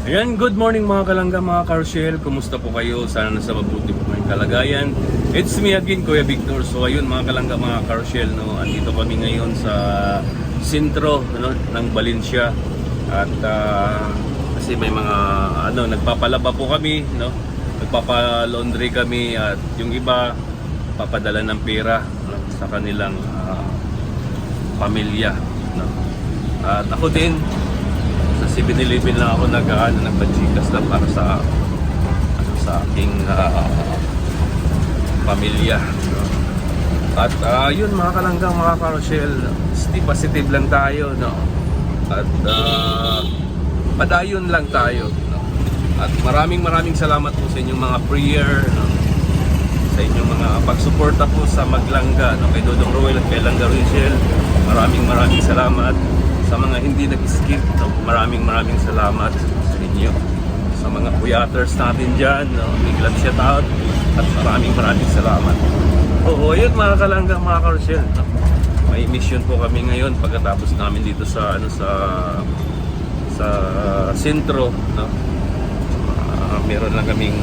Ayan, good morning mga kalangga, mga Carshell. Kumusta po kayo? Sana nasa mabuti po kayong kalagayan. It's me again, Kuya Victor. So ayun mga kalangga, mga Carshell, no? Andito kami ngayon sa sentro, no, ng Valencia. At kasi may mga nagpapalaba po kami, no? Nagpapa-laundry kami at yung iba papadala ng pera, no, sa kanilang pamilya, no? At ako din sa 7-Eleven lang ako nagpa-chikas lang para sa aking pamilya. At yun mga kalanggang, mga Carshell, stay positive lang tayo, no? At padayon lang tayo, no? At maraming salamat po sa inyong mga prayer, no? Sa inyong mga pagsuporta po sa Maglangga, no? Kay Dodong Roel at kay Langga Rachel. Maraming salamat. Sa mga hindi nag-skip, no? Maraming salamat sa inyo. Sa mga kuyaters natin dyan, no? Big love shout out at maraming salamat. Oo, yun mga kalanggang, mga Carshell, no? May mission po kami ngayon pagkatapos namin dito sa sentro, no? Meron lang kaming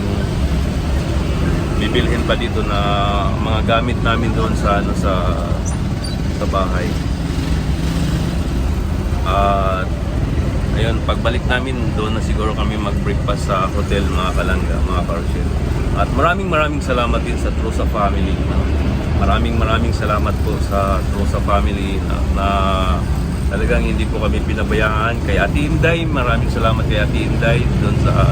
bibilhin pa dito na mga gamit namin doon sa bahay. At ayun, pagbalik namin doon na siguro kami mag-breakfast sa hotel, mga kalangga, mga Carshell. At maraming salamat din sa Trusa family, no? Maraming salamat po sa Trusa family na talagang hindi po kami pinabayaan. Kay Ate Inday, maraming salamat kay Ate Inday doon sa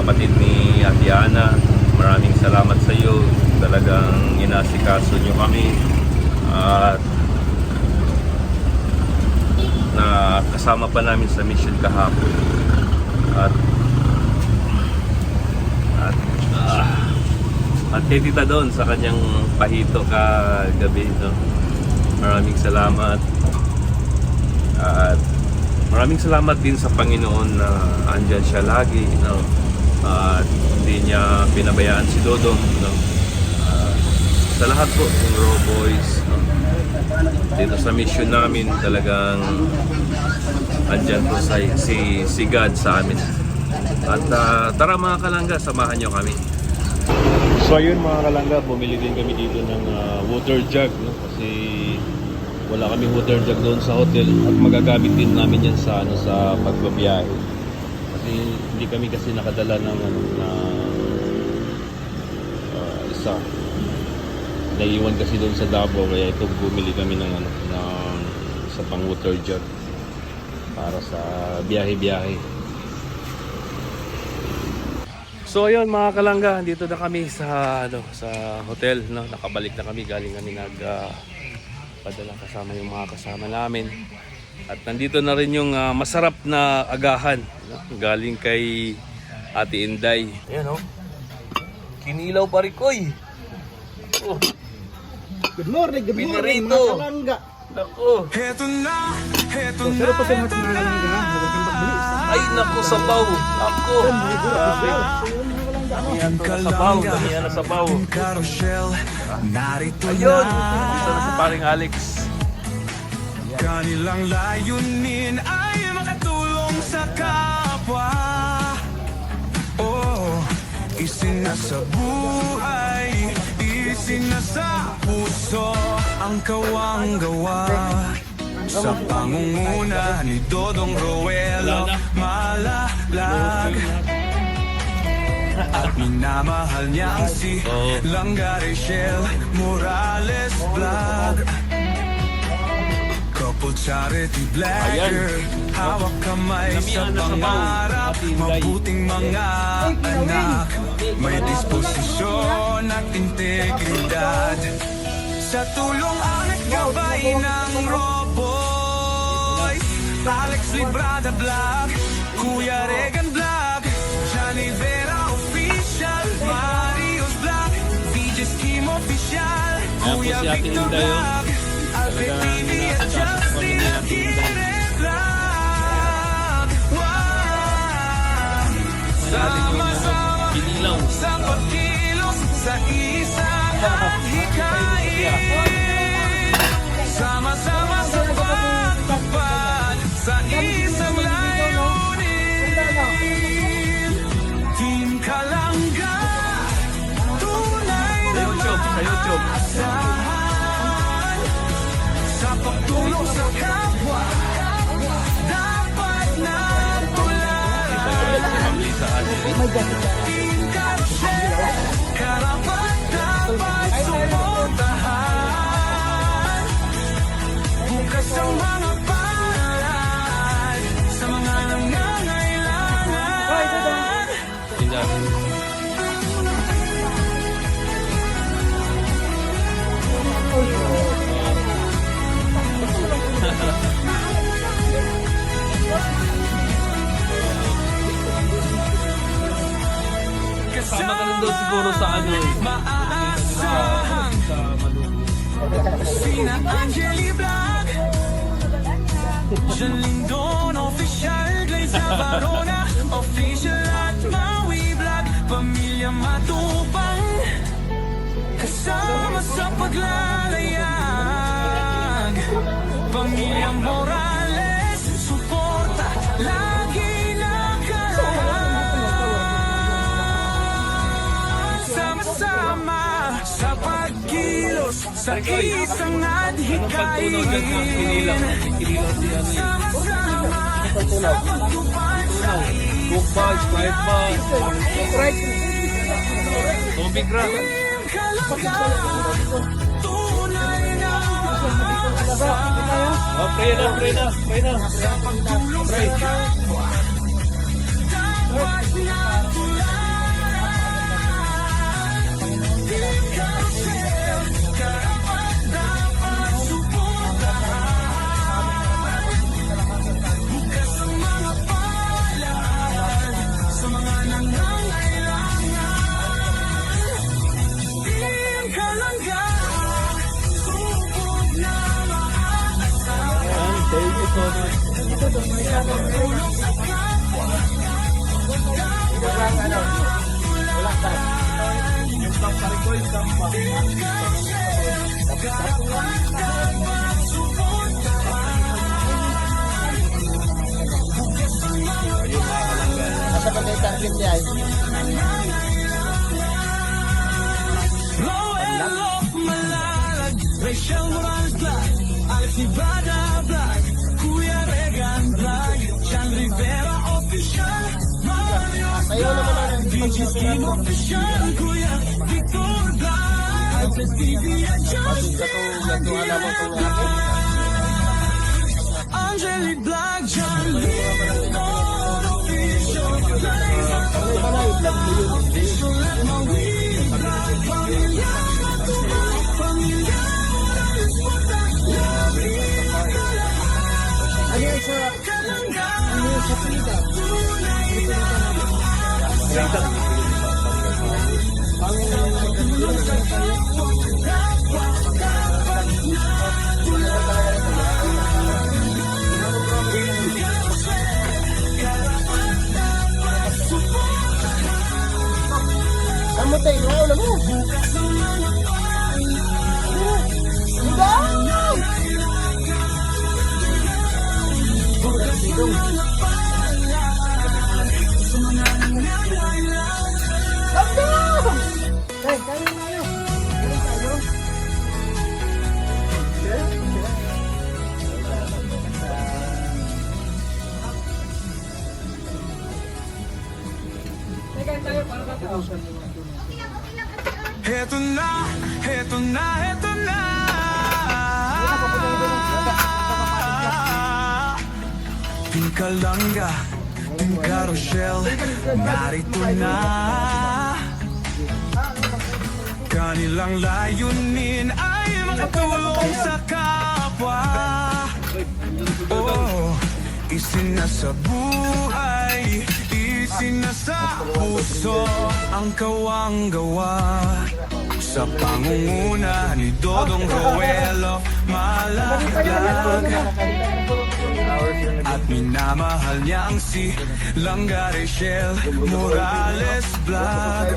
kapatid ni Ate Ana. Maraming salamat sa iyo, talagang inasikaso nyo kami at na kasama pa namin sa mission kahapon. At kay Tita doon sa kanyang pahito kagabi, no? Maraming salamat. At maraming salamat din sa Panginoon na andyan siya lagi, no? At hindi niya pinabayaan si Dodong, no? Sa lahat po ng Raw Boys, no? Dito sa mission namin, talagang andyan po si God sa amin. At tara mga kalangga, samahan nyo kami. So ayun mga kalangga, bumili din kami dito ng water jug, no? Kasi wala kami water jug doon sa hotel at magagamit din namin yan sa pagbabiyahe. Kasi hindi kami kasi nakadala ng isa. Naiiwan kasi doon sa Davao, kaya ito bumili kami ng sa pang water jug para sa biyahe-biyahe. So ayun mga kalangga, dito na kami sa hotel, no? Nakabalik na kami, galing kami padala kasama yung mga kasama namin. At nandito na rin yung masarap na agahan, no? Galing kay Ate Inday. Ayan, oh. Kinilaw pa rin, koy. Oh. Good morning, Pinarito. mga kalangga. Naku. Heto na. Pero pa sa mga kalangga, huwag kang magbalik. Ay, naku, sabaw. Ako. Grabe. Damihan to na sabaw. Damihan na sabaw. Carshell, narito Ayun. na. Gusto na si paring Alex. Kanilang layunin ay makatulong sa kapwa. Oh, isinasa buhay, isinasa puso ang kawang-gawa. Sa pangunguna ni Dodong Roel Malalag. At minamahal niya si Langga Rachel Morales Vlog. Couple charity blagger, hawak kamay sa pangarap, mabuting mga anak, may disposisyon at integridad. Sa tulong ang nagkabay ng Raw Boys, Alex Librada Vlog, Kuya Regan Vlog, Johnny Vera Official, Mario's Vlog, DJ Scheme Official, Kuya Victor Vlog, Alfred TV at Justin Aguirre Vlog. Wow! Sama-sama sa pagkilos sa isang hikain. Sama-sama sa pagtupad sa isang layunin. pagtulong sa kapwa. Dapat na Kita guys, si Ma'am Lisa Angeles. karapat dapat suportahan. Bukas ang mga palad sa mga nangangailangan. Ina. Kasama ka lang daw siguro sa ano eh. Maaasahan sina Angeli Vlog, Jan Lindon Official, Glaze Navarona Official at Maui Vlog, Pamilya Matupang kasama sa paglalayag. Pamilya Morales, suporta lagi nakalahan. Sama-sama sa pagkilos sa isang adhikain. Sama-sama sa pagtupad sa Cook bags, 5 bags. Tubig ra. tunay na Oh, pray na, pray na, pray na. pagtulong sa kapwa. Dapat na tularan. Ikaw siya, karapat dapat suportahan. Bukas ang mga palad sa mga nangangailangan. Tingin ka lang ga, supot na maaasahan. Thank you so much. Pagtulong sa kapwa. Roel of Malalag, Rachel Morales Vlog, Alex Nibada Vlog, Kuya Regan Vlog, Sean Rivera Official, Mario Vlog, DJ Skin Official, Kuya Victor Vlog, TV at Justin, Angelic Vlog, John Lindon Official, Liza Official, at Maui Vlog, Pamilya Matupang, Pamilya Morales Porta, lagi Kamu tayo, wow na mo. Heto na, heto na, heto na. Tingkalangga, Tingka Rochelle, narito na. Kanilang layunin ay makatulong sa kapwa. Oh, isinasa buhay, isinasa puso ang kawang gawa. Sa pangunguna ni Dodong Roelo, Malakitlag. At minamahal niya ang si Langga Rachel Morales Vlog.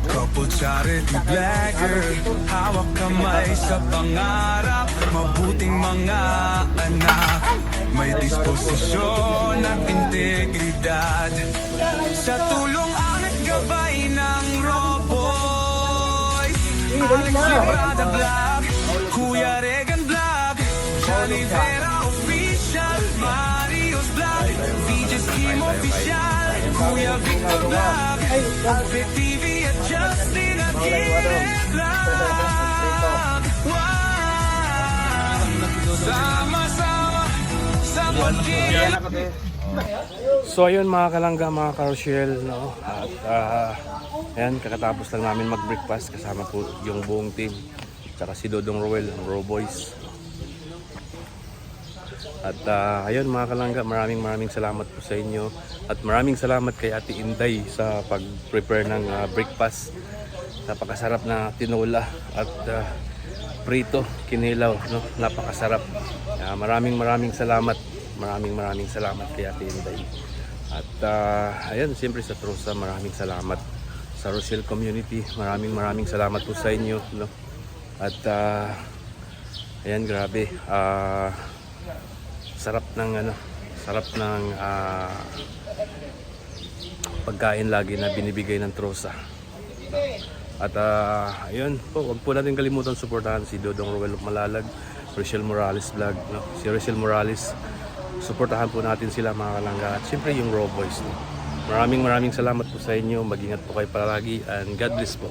Couple charity blagger, hawak kamay sa pangarap, mabuting mga anak, may disposisyon at integridad. Sa tulong at gabay ng Roboy, Alex Librada Vlog, Kuya Rega Danny Vera Official, Mario's Vlog, VJ's Team Official, Kuya Victor Vlog, Alfred TV at Justin Aguirre Vlog. Wow! Sama-sama sa pagkikinig. So ayun mga kalangga, mga ka-Rochelle, no? At ayan, kakatapos lang namin mag-breakfast kasama po yung buong team. Tsaka si Dodong Roel, ang Raw Boys. At ayun mga kalangga, maraming salamat po sa inyo. At maraming salamat kay Ate Inday sa pag-prepare ng breakfast. Napakasarap na tinola at prito, kinilaw, no? Napakasarap. Maraming salamat. Maraming salamat kay Ate Inday. At ayun, siyempre sa Trosa, maraming salamat sa Rochelle community. Maraming salamat po sa inyo, no? At ayan, grabe. Sarap ng pagkain lagi na binibigay ng Trosa. At ayun po, huwag po natin kalimutan suportahan si Dodong Roel Malalag, Rochelle Morales Vlog, no? Si Rochelle Morales, suportahan po natin sila mga kalangga. At syempre yung Raw Boys, no? Maraming salamat po sa inyo. Mag-ingat po kayo palagi and God bless po.